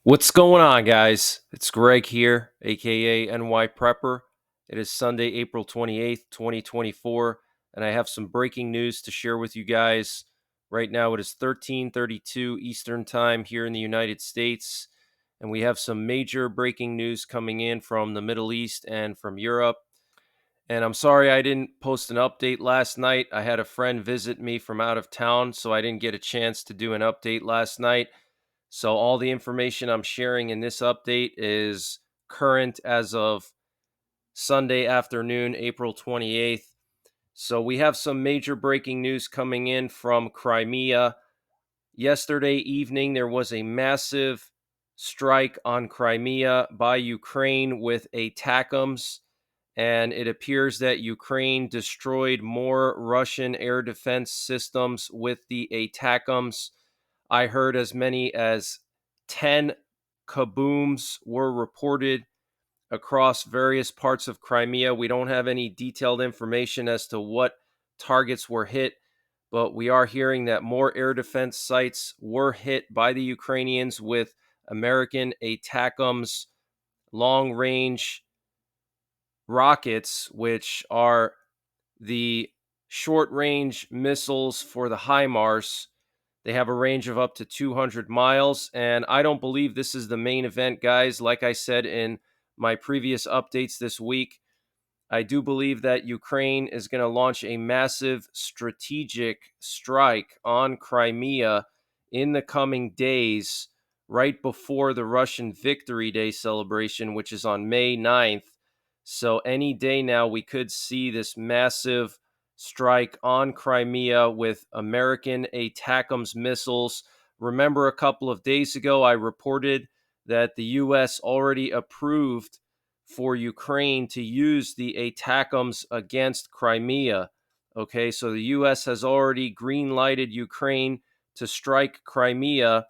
What's going on, guys? It's Greg here, aka NYPrepper. It is Sunday, April 28th, 2024, and I have some breaking news to share with you guys. Right now, it is 13:32 Eastern Time here in the United States, and we have some major breaking news coming in from the Middle East and from Europe. And I'm sorry I didn't post an update last night. I had a friend visit me from out of town, so I didn't get a chance to do an update last night. So all the information I'm sharing in this update is current as of Sunday afternoon, April 28th. So we have some major breaking news coming in from Crimea. Yesterday evening, there was a massive strike on Crimea by Ukraine with ATACMS, and it appears that Ukraine destroyed more Russian air defense systems with the ATACMS. I heard as many as 10 kabooms were reported across various parts of Crimea. We don't have any detailed information as to what targets were hit, but we are hearing that more air defense sites were hit by the Ukrainians with American ATACMS long range rockets, which are the short range missiles for the HIMARS. They have a range of up to 200 miles, and I don't believe this is the main event, guys. Like I said in my previous updates this week, I do believe that Ukraine is going to launch a massive strategic strike on Crimea in the coming days, right before the Russian Victory Day celebration, which is on May 9th. So, any day now, we could see this massive strike on Crimea with American ATACMS missiles. Remember, a couple of days ago, I reported that the U.S. already approved for Ukraine to use the ATACMS against Crimea. Okay, so the U.S. has already green-lighted Ukraine to strike Crimea,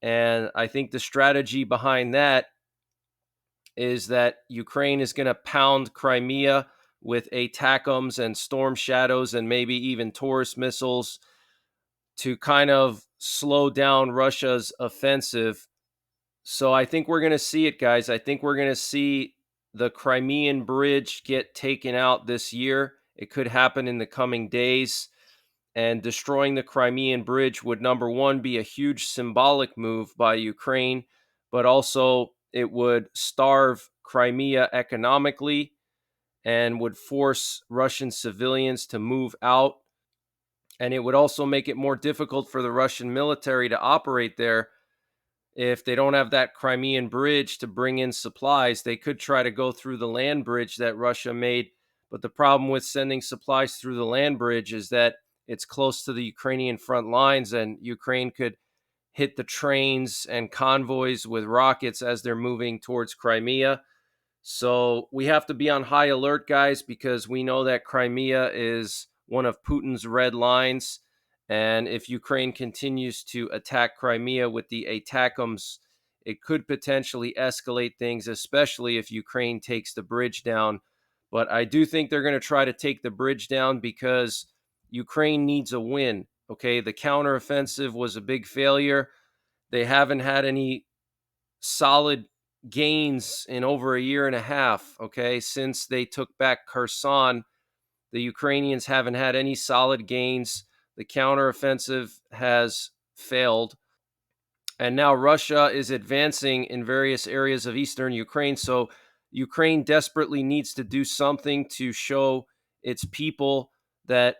and I think the strategy behind that is that Ukraine is going to pound Crimea with ATACMS and Storm Shadows and maybe even Taurus missiles to kind of slow down Russia's offensive. So I think we're going to see it, guys. I think we're going to see the Crimean bridge get taken out this year. It could happen in the coming days. And destroying the Crimean bridge would, number one, be a huge symbolic move by Ukraine, but also it would starve Crimea economically and would force Russian civilians to move out. And it would also make it more difficult for the Russian military to operate there. If they don't have that Crimean bridge to bring in supplies, they could try to go through the land bridge that Russia made. But the problem with sending supplies through the land bridge is that it's close to the Ukrainian front lines, and Ukraine could hit the trains and convoys with rockets as they're moving towards Crimea. So we have to be on high alert, guys, because we know that Crimea is one of Putin's red lines. And if Ukraine continues to attack Crimea with the ATACMS, it could potentially escalate things, especially if Ukraine takes the bridge down. But I do think they're going to try to take the bridge down because Ukraine needs a win. Okay, the counteroffensive was a big failure. They haven't had any solid gains in over a year and a half. Okay, since they took back Kherson, the Ukrainians haven't had any solid gains. The counteroffensive has failed. And now Russia is advancing in various areas of eastern Ukraine. So Ukraine desperately needs to do something to show its people that,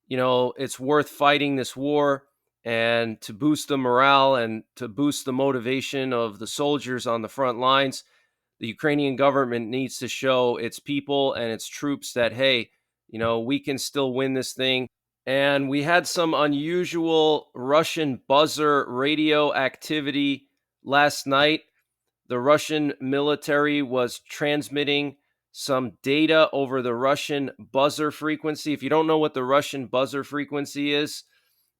it's worth fighting this war, and to boost the morale and to boost the motivation of the soldiers on the front lines. The Ukrainian government needs to show its people and its troops that, hey, we can still win this thing. And we had some unusual Russian buzzer radio activity last night. The Russian military was transmitting some data over the Russian buzzer frequency. If you don't know what the Russian buzzer frequency is,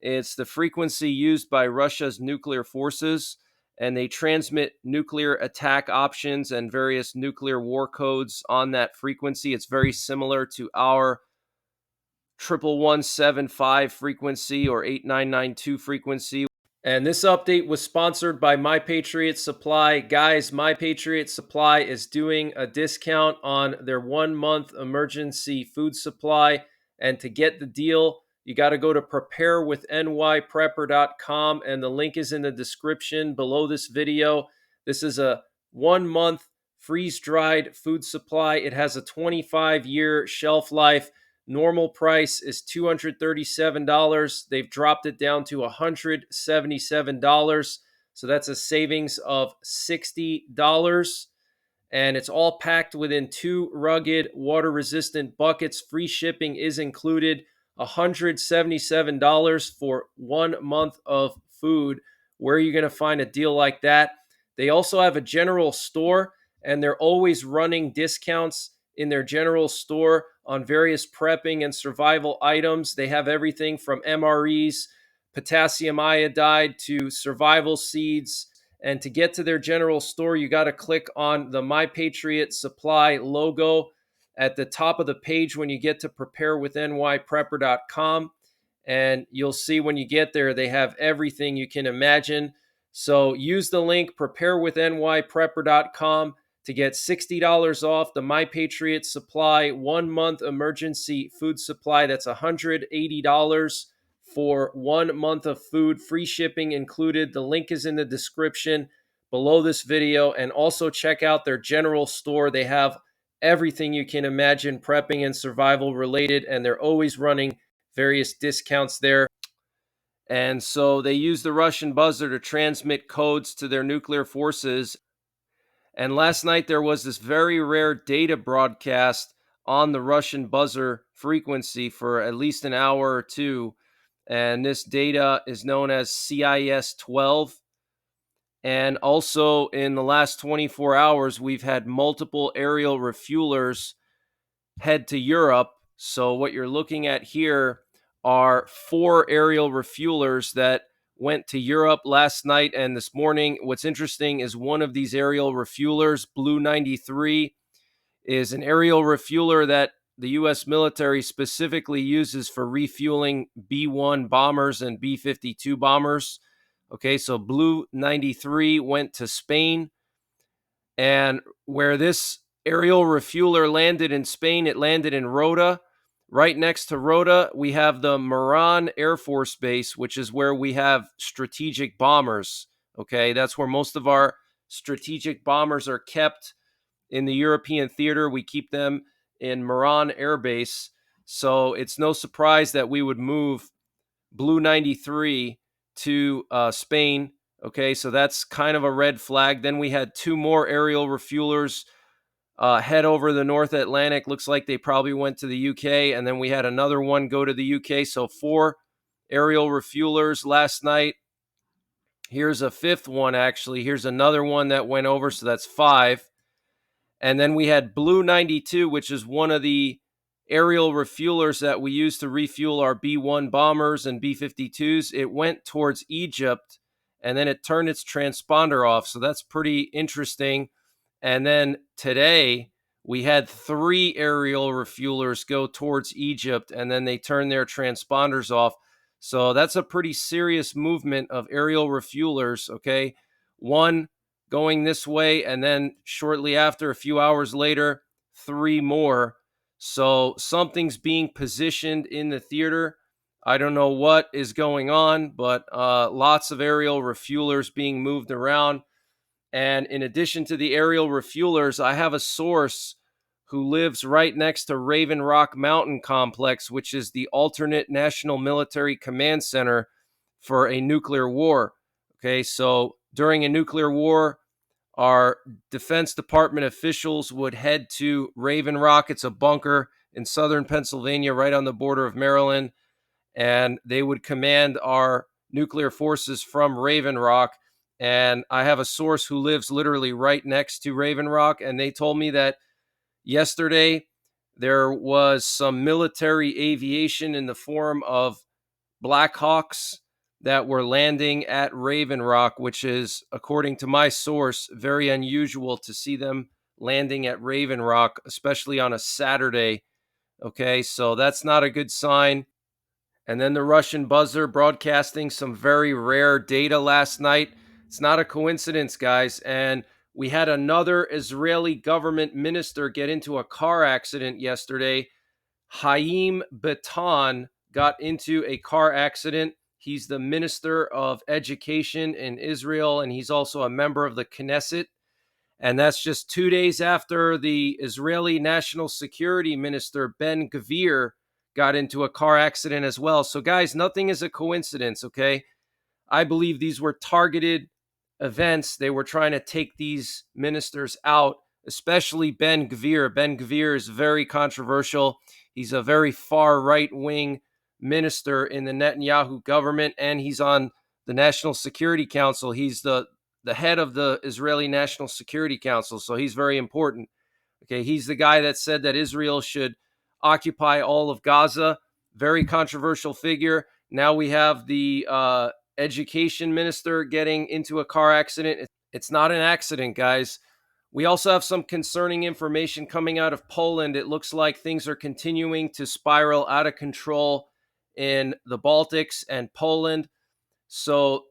it's the frequency used by Russia's nuclear forces, and they transmit nuclear attack options and various nuclear war codes on that frequency. It's very similar to our 11175 frequency or 8992 frequency. And this update was sponsored by My Patriot Supply. Guys, My Patriot Supply is doing a discount on their 1 month emergency food supply. And to get the deal, you got to go to preparewithnyprepper.com, and the link is in the description below this video. This is a 1 month freeze dried food supply. It has a 25-year shelf life. Normal price is $237. They've dropped it down to $177. So that's a savings of $60. And it's all packed within 2 rugged, water resistant buckets. Free shipping is included. $177 for 1 month of food. Where are you going to find a deal like that? They also have a general store, and they're always running discounts in their general store on various prepping and survival items. They have everything from MREs, potassium iodide, to survival seeds. And to get to their general store, you got to click on the My Patriot Supply logo at the top of the page when you get to preparewithnyprepper.com. And you'll see when you get there, they have everything you can imagine. So use the link preparewithnyprepper.com to get $60 off the My Patriot Supply 1 month emergency food supply. That's $180 for 1 month of food, free shipping included. The link is in the description below this video. And also check out their general store. They have everything you can imagine prepping and survival related, and they're always running various discounts there. And so they use the Russian buzzer to transmit codes to their nuclear forces. And last night there was this very rare data broadcast on the Russian buzzer frequency for at least an hour or two. And this data is known as CIS 12. And also in the last 24 hours, we've had multiple aerial refuelers head to Europe. So what you're looking at here are 4 aerial refuelers that went to Europe last night and this morning. What's interesting is one of these aerial refuelers, Blue 93, is an aerial refueler that the U.S. military specifically uses for refueling B-1 bombers and B-52 bombers. Okay, so Blue 93 went to Spain, and where this aerial refueler landed in Spain, it landed in Rota. Right next to Rota, we have the Meran Air Force Base, which is where we have strategic bombers. Okay, that's where most of our strategic bombers are kept in the European theater. We keep them in Meran Air Base. So it's no surprise that we would move Blue 93 to Spain. Okay, so that's kind of a red flag. Then we had 2 more aerial refuelers head over the North Atlantic. Looks like they probably went to the UK. And then we had another one go to the UK. So 4 aerial refuelers last night. Here's a 5th one, actually. Here's another one that went over. So that's 5. And then we had Blue 92, which is one of the aerial refuelers that we use to refuel our B-1 bombers and B-52s. It went towards Egypt, and then it turned its transponder off. So that's pretty interesting. And then today, we had 3 aerial refuelers go towards Egypt, and then they turned their transponders off. So that's a pretty serious movement of aerial refuelers, okay? One going this way, and then shortly after, a few hours later, 3 more. So something's being positioned in the theater. I don't know what is going on, but lots of aerial refuelers being moved around. And in addition to the aerial refuelers, I have a source who lives right next to Raven Rock Mountain Complex, which is the alternate National Military Command Center for a nuclear war. Okay, so during a nuclear war, our Defense Department officials would head to Raven Rock. It's a bunker in southern Pennsylvania, right on the border of Maryland. And they would command our nuclear forces from Raven Rock. And I have a source who lives literally right next to Raven Rock. And they told me that yesterday there was some military aviation in the form of Black Hawks that were landing at Raven Rock, which is, according to my source, very unusual to see them landing at Raven Rock, especially on a Saturday. Okay, so that's not a good sign. And then the Russian buzzer broadcasting some very rare data last night. It's not a coincidence, guys. And we had another Israeli government minister get into a car accident yesterday. Haim Betan got into a car accident. He's the Minister of Education in Israel, and he's also a member of the Knesset. And that's just 2 days after the Israeli National Security Minister, Ben Gvir, got into a car accident as well. So, guys, nothing is a coincidence, okay? I believe these were targeted events. They were trying to take these ministers out, especially Ben Gvir. Ben Gvir is very controversial. He's a very far right wing minister in the Netanyahu government, and he's on the National Security Council. He's the head of the Israeli National Security Council, so he's very important. Okay, he's the guy that said that Israel should occupy all of Gaza. Very controversial figure. Now we have the education minister getting into a car accident. It's not an accident, guys. We also have some concerning information coming out of Poland. It looks like things are continuing to spiral out of control in the Baltics and Poland. So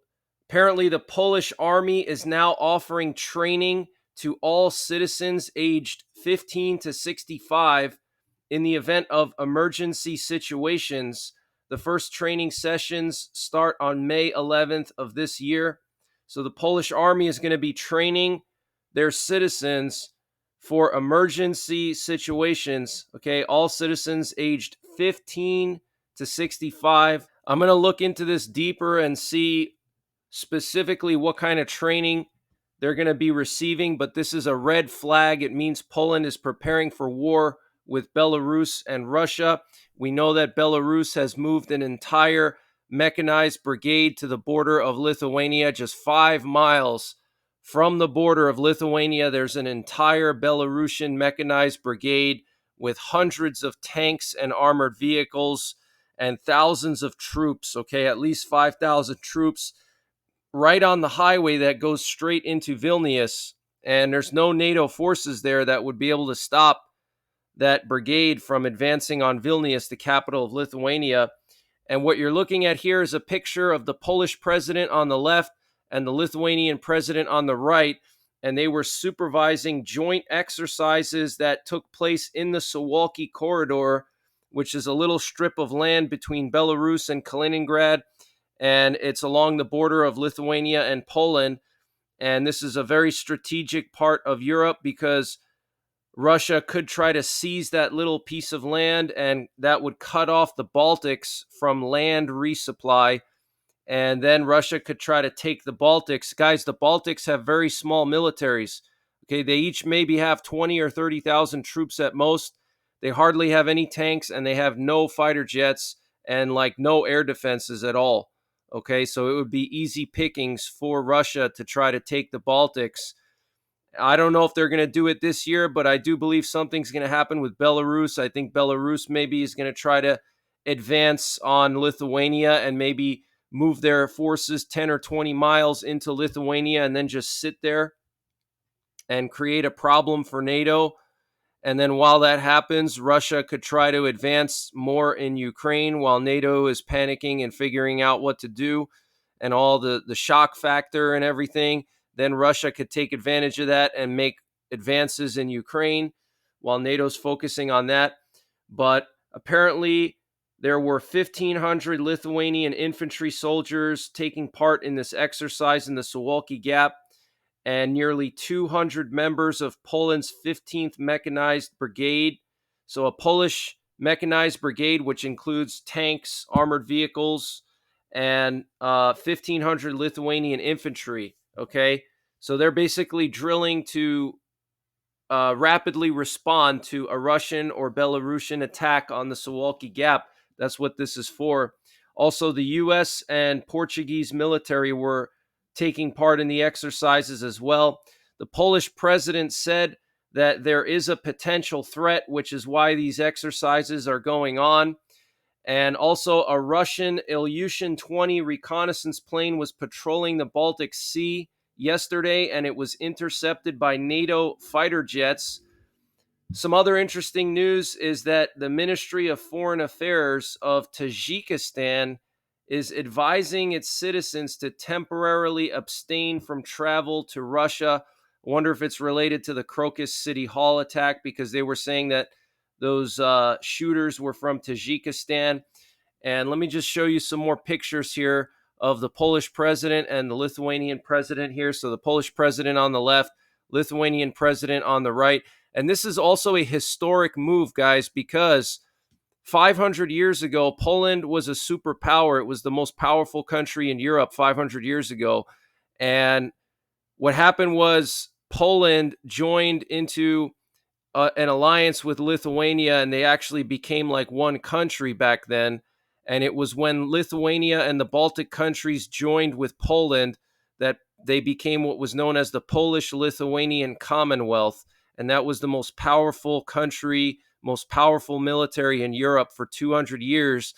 apparently, the Polish army is now offering training to all citizens aged 15 to 65 in the event of emergency situations. The first training sessions start on May 11th of this year. So the Polish army is going to be training their citizens for emergency situations. Okay, all citizens aged 15 to 65. I'm going to look into this deeper and see specifically what kind of training they're going to be receiving, but this is a red flag. It means Poland is preparing for war with Belarus and Russia. We know that Belarus has moved an entire mechanized brigade to the border of Lithuania, just 5 miles from the border of Lithuania. There's an entire Belarusian mechanized brigade with hundreds of tanks and armored vehicles and thousands of troops, okay, at least 5,000 troops right on the highway that goes straight into Vilnius. And there's no NATO forces there that would be able to stop that brigade from advancing on Vilnius, the capital of Lithuania. And what you're looking at here is a picture of the Polish president on the left and the Lithuanian president on the right. And they were supervising joint exercises that took place in the Suwalki corridor, which is a little strip of land between Belarus and Kaliningrad. And it's along the border of Lithuania and Poland. And this is a very strategic part of Europe because Russia could try to seize that little piece of land, and that would cut off the Baltics from land resupply. And then Russia could try to take the Baltics. Guys, the Baltics have very small militaries. Okay, they each maybe have 20 or 30,000 troops at most. They hardly have any tanks, and they have no fighter jets and like no air defenses at all. Okay, so it would be easy pickings for Russia to try to take the Baltics. I don't know if they're going to do it this year, but I do believe something's going to happen with Belarus. I think Belarus maybe is going to try to advance on Lithuania and maybe move their forces 10 or 20 miles into Lithuania and then just sit there and create a problem for NATO. And then while that happens, Russia could try to advance more in Ukraine while NATO is panicking and figuring out what to do and all the shock factor and everything. Then Russia could take advantage of that and make advances in Ukraine while NATO's focusing on that. But apparently there were 1,500 Lithuanian infantry soldiers taking part in this exercise in the Suwalki Gap, and nearly 200 members of Poland's 15th Mechanized Brigade. So a Polish mechanized brigade, which includes tanks, armored vehicles, and 1,500 Lithuanian infantry. Okay, so they're basically drilling to rapidly respond to a Russian or Belarusian attack on the Suwalki Gap. That's what this is for. Also, the U.S. and Portuguese military were taking part in the exercises as well. The Polish president said that there is a potential threat, which is why these exercises are going on. And also, a Russian Ilyushin-20 reconnaissance plane was patrolling the Baltic Sea yesterday, and it was intercepted by NATO fighter jets. Some other interesting news is that the Ministry of Foreign Affairs of Tajikistan is advising its citizens to temporarily abstain from travel to Russia. I wonder if it's related to the Crocus City Hall attack, because they were saying that those shooters were from Tajikistan. And let me just show you some more pictures here of the Polish president and the Lithuanian president here. So the Polish president on the left, Lithuanian president on the right. And this is also a historic move, guys, because 500 years ago, Poland was a superpower. It was the most powerful country in Europe 500 years ago. And what happened was Poland joined into an alliance with Lithuania, and they actually became like one country back then. And it was when Lithuania and the Baltic countries joined with Poland that they became what was known as the Polish-Lithuanian Commonwealth. And that was the most powerful country, most powerful military in Europe for 200 years.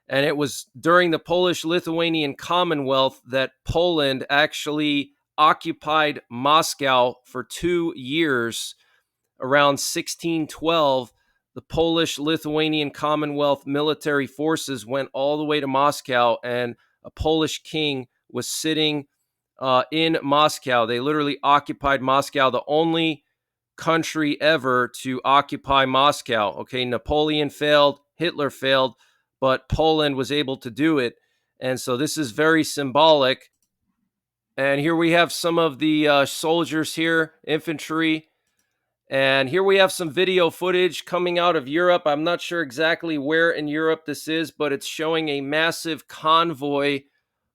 And it was during the Polish-Lithuanian Commonwealth that Poland actually occupied Moscow for 2 years. Around 1612, the Polish-Lithuanian Commonwealth military forces went all the way to Moscow, and a Polish king was sitting in Moscow. They literally occupied Moscow, the only country ever to occupy Moscow. Okay, Napoleon failed, Hitler failed, but Poland was able to do it. And so this is very symbolic. And here we have some of the soldiers here, infantry. And here we have some video footage coming out of Europe. I'm not sure exactly where in Europe this is, but it's showing a massive convoy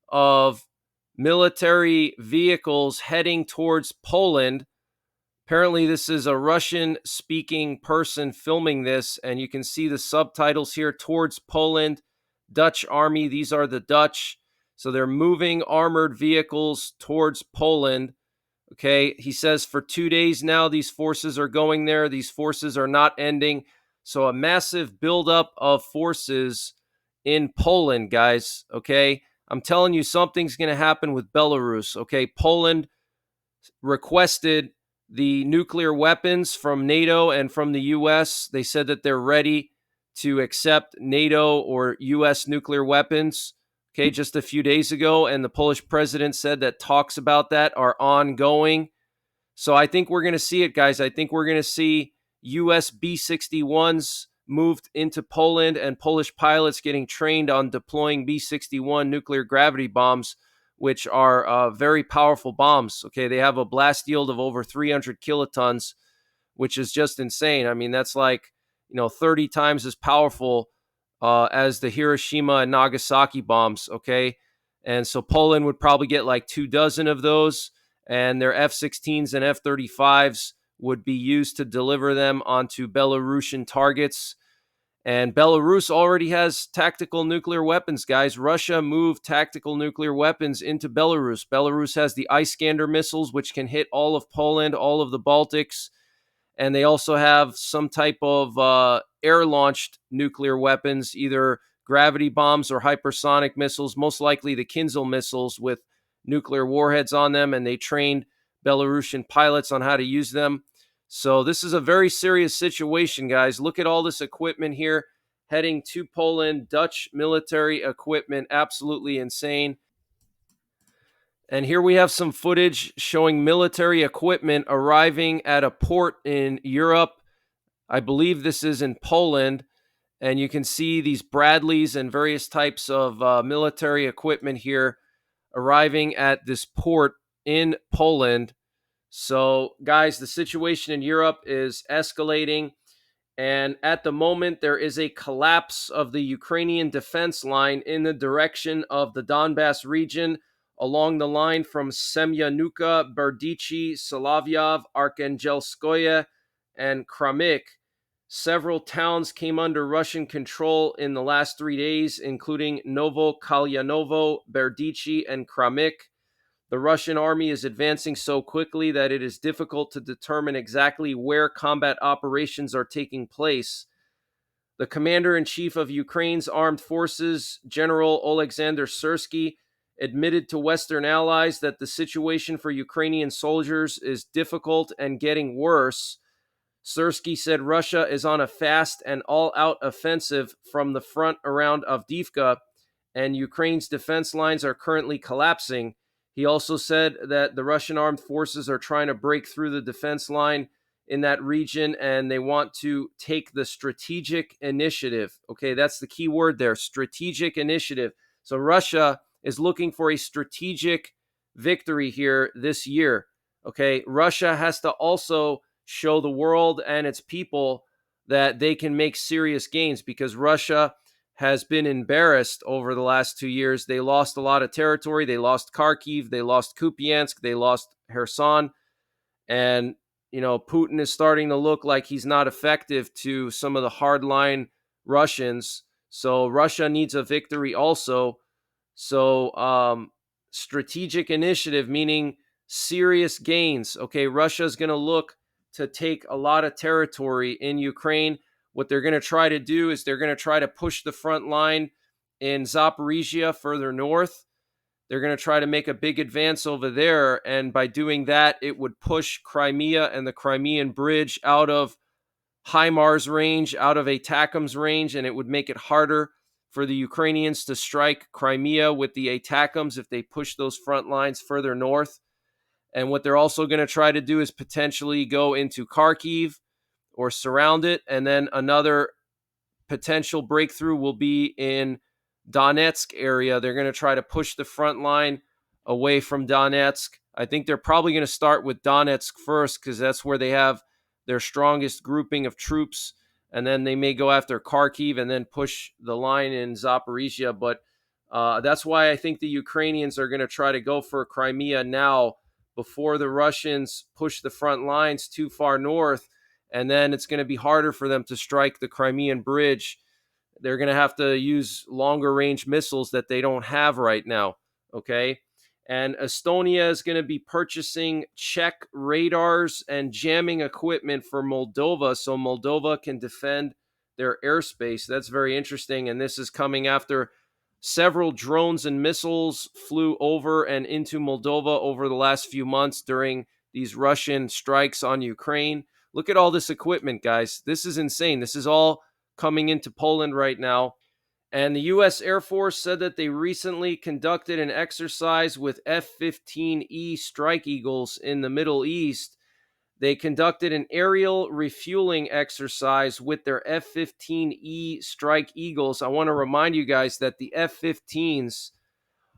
of military vehicles heading towards Poland. Apparently, this is a Russian-speaking person filming this, and you can see the subtitles here, towards Poland, Dutch army. These are the Dutch. So they're moving armored vehicles towards Poland. Okay, he says for 2 days now, these forces are going there. These forces are not ending. So a massive buildup of forces in Poland, guys. Okay, I'm telling you, something's going to happen with Belarus. Okay, Poland requested the nuclear weapons from NATO and from the US. They said that they're ready to accept NATO or US nuclear weapons. Okay, just a few days ago, and the Polish president said that talks about that are ongoing. So I think we're going to see it, guys. I think we're going to see US B-61s moved into Poland and Polish pilots getting trained on deploying B-61 nuclear gravity bombs, which are very powerful bombs. Okay, they have a blast yield of over 300 kilotons, which is just insane. I mean, that's like, 30 times as powerful as the Hiroshima and Nagasaki bombs, okay? And so Poland would probably get like 24 of those, and their F-16s and F-35s would be used to deliver them onto Belarusian targets. And Belarus already has tactical nuclear weapons, guys. Russia moved tactical nuclear weapons into Belarus. Belarus has the Iskander missiles, which can hit all of Poland, all of the Baltics. And they also have some type of air-launched nuclear weapons, either gravity bombs or hypersonic missiles, most likely the Kinzhal missiles with nuclear warheads on them, and they trained Belarusian pilots on how to use them. So this is a very serious situation, guys. Look at all this equipment here heading to Poland, Dutch military equipment, absolutely insane. And here we have some footage showing military equipment arriving at a port in Europe. I believe this is in Poland. And you can see these Bradleys and various types of military equipment here arriving at this port in Poland. So, guys, the situation in Europe is escalating. And at the moment, there is a collapse of the Ukrainian defense line in the direction of the Donbass region, along the line from Semyanuka, Berdichi, Solovyov, Arkhangelskoye, and Kramik. Several towns came under Russian control in the last 3 days, including Novo-Kalyanovo, Berdichi, and Kramik. The Russian army is advancing so quickly that it is difficult to determine exactly where combat operations are taking place. The commander-in-chief of Ukraine's armed forces, General Oleksandr Syrsky, admitted to Western allies that the situation for Ukrainian soldiers is difficult and getting worse. Sirski said Russia is on a fast and all-out offensive from the front around Avdiivka, and Ukraine's defense lines are currently collapsing. He also said that the Russian armed forces are trying to break through the defense line in that region, and they want to take the strategic initiative. Okay, that's the key word there, strategic initiative. So Russia is looking for a strategic victory here this year. Okay, Russia has to also show the world and its people that they can make serious gains, because Russia has been embarrassed over the last 2 years. They lost a lot of territory. They lost Kharkiv, they lost Kupiansk, they lost Kherson, and Putin is starting to look like he's not effective to some of the hardline Russians. So Russia needs a victory also. So strategic initiative, meaning serious gains. Okay, Russia's going to look to take a lot of territory in Ukraine. What they're going to try to do is they're going to try to push the front line in Zaporizhia further north. They're going to try to make a big advance over there. And by doing that, it would push Crimea and the Crimean Bridge out of HIMARS range, out of ATACMS range, and it would make it harder for the Ukrainians to strike Crimea with the ATACMS if they push those front lines further north. And what they're also going to try to do is potentially go into Kharkiv or surround it. And then another potential breakthrough will be in Donetsk area. They're going to try to push the front line away from Donetsk. I think they're probably going to start with Donetsk first, because that's where they have their strongest grouping of troops. And then they may go after Kharkiv and then push the line in Zaporizhia. But that's why I think the Ukrainians are going to try to go for Crimea now, before the Russians push the front lines too far north. And then it's going to be harder for them to strike the Crimean Bridge. They're going to have to use longer range missiles that they don't have right now. Okay. And Estonia is going to be purchasing Czech radars and jamming equipment for Moldova, so Moldova can defend their airspace. That's very interesting. And this is coming after several drones and missiles flew over and into Moldova over the last few months during these Russian strikes on Ukraine. Look at all this equipment, guys. This is insane. This is all coming into Poland right now. And the U.S. Air Force said that they recently conducted an exercise with F-15E Strike Eagles in the Middle East. They conducted an aerial refueling exercise with their F-15E Strike Eagles. I want to remind you guys that the F-15s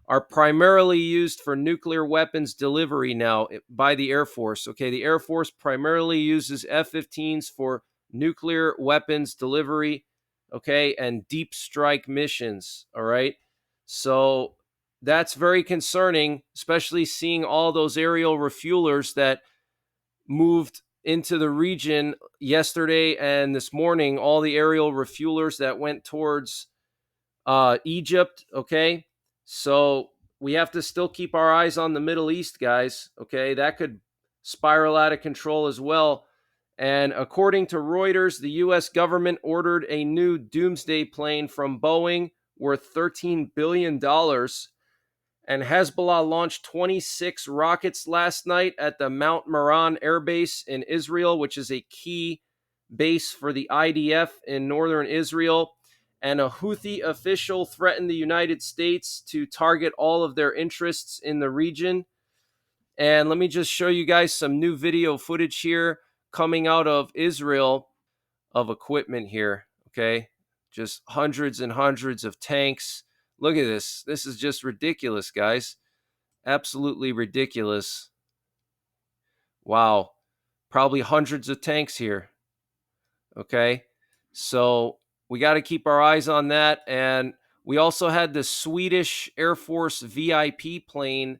are primarily used for nuclear weapons delivery now by the Air Force. Okay, the Air Force primarily uses F-15s for nuclear weapons delivery, okay, and deep strike missions, all right? So that's very concerning, especially seeing all those aerial refuelers that moved into the region yesterday and this morning, all the aerial refuelers that went towards Egypt, okay? So we have to still keep our eyes on the Middle East, guys, okay? That could spiral out of control as well. And according to Reuters, the U.S. government ordered a new doomsday plane from Boeing worth $13 billion. And Hezbollah launched 26 rockets last night at the Mount Meron Air Base in Israel, which is a key base for the IDF in northern Israel. And a Houthi official threatened the United States to target all of their interests in the region. And let me just show you guys some new video footage here coming out of Israel of equipment here, okay? Just hundreds and hundreds of tanks. Look at this. This is just ridiculous, guys. Absolutely ridiculous. Wow. Probably hundreds of tanks here. Okay. So we got to keep our eyes on that. And we also had the Swedish Air Force VIP plane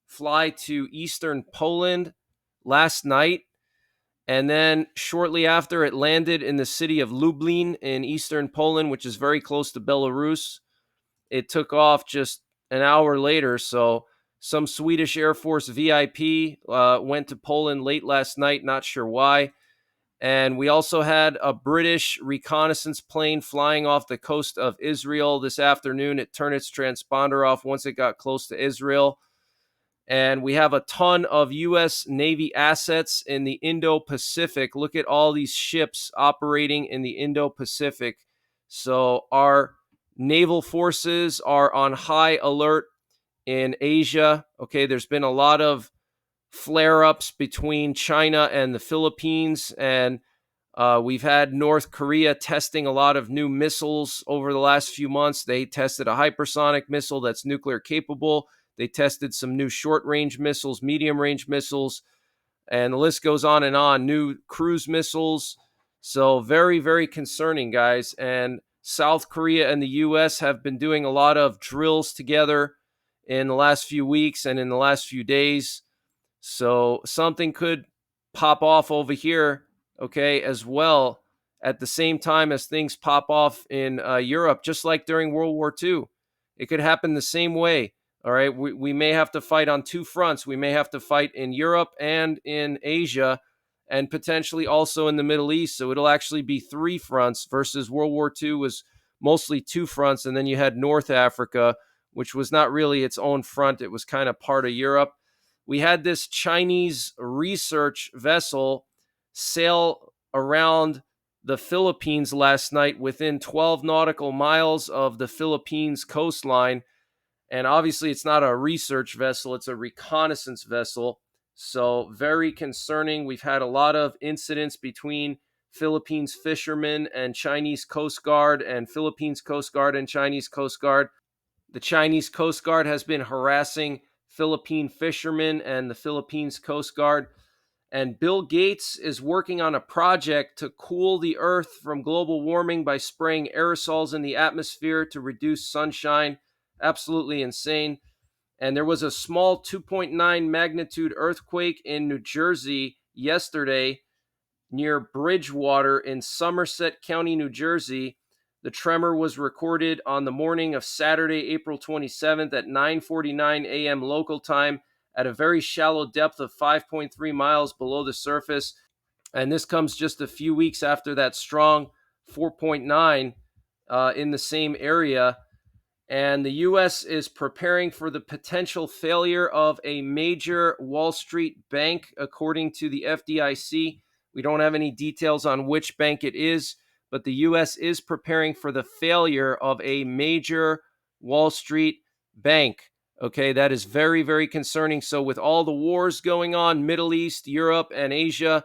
fly to eastern Poland last night. And then shortly after, it landed in the city of Lublin in eastern Poland, which is very close to Belarus. It took off just an hour later. So some Swedish Air Force VIP went to Poland late last night, not sure why. And we also had a British reconnaissance plane flying off the coast of Israel this afternoon. It turned its transponder off once it got close to Israel. And we have a ton of U.S. Navy assets in the Indo Pacific. Look at all these ships operating in the Indo Pacific. So our naval forces are on high alert in Asia. Okay, there's been a lot of flare ups between China and the Philippines, and we've had North Korea testing a lot of new missiles over the last few months. They tested a hypersonic missile that's nuclear capable. They tested some new short range missiles, medium range missiles, and the list goes on and on. New cruise missiles. So, very, very concerning, guys. And South Korea and the U.S. have been doing a lot of drills together in the last few weeks and in the last few days. So something could pop off over here, okay, as well, at the same time as things pop off in Europe, just like during World War II. It could happen the same way. All right. We may have to fight on two fronts. We may have to fight in Europe and in Asia and potentially also in the Middle East. So it'll actually be three fronts versus World War II was mostly two fronts. And then you had North Africa, which was not really its own front. It was kind of part of Europe. We had this Chinese research vessel sail around the Philippines last night within 12 nautical miles of the Philippines coastline. And obviously, it's not a research vessel, it's a reconnaissance vessel. So, very concerning. We've had a lot of incidents between Philippines fishermen and Chinese Coast Guard, and Philippines Coast Guard and Chinese Coast Guard. The Chinese Coast Guard has been harassing Philippine fishermen and the Philippines Coast Guard. And Bill Gates is working on a project to cool the earth from global warming by spraying aerosols in the atmosphere to reduce sunshine. Absolutely insane. And there was a small 2.9 magnitude earthquake in New Jersey yesterday near Bridgewater in Somerset County, New Jersey. The tremor was recorded on the morning of Saturday, April 27th at 9:49 a.m. local time at a very shallow depth of 5.3 miles below the surface. And this comes just a few weeks after that strong 4.9 in the same area. And the U.S. is preparing for the potential failure of a major Wall Street bank, according to the FDIC. We don't have any details on which bank it is, but the U.S. is preparing for the failure of a major Wall Street bank. Okay, that is very, very concerning. So, with all the wars going on, Middle East, Europe, and Asia,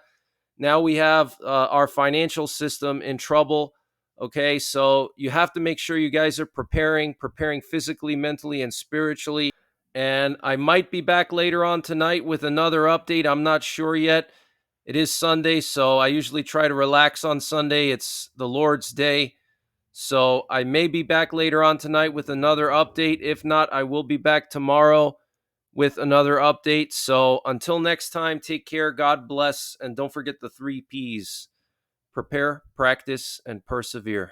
now we have our financial system in trouble. Okay, so you have to make sure you guys are preparing physically, mentally, and spiritually. And I might be back later on tonight with another update. I'm not sure yet. It is Sunday, so I usually try to relax on Sunday. It's the Lord's Day. So I may be back later on tonight with another update. If not, I will be back tomorrow with another update. So until next time, take care, God bless, and don't forget the 3 Ps: prepare, practice, and persevere.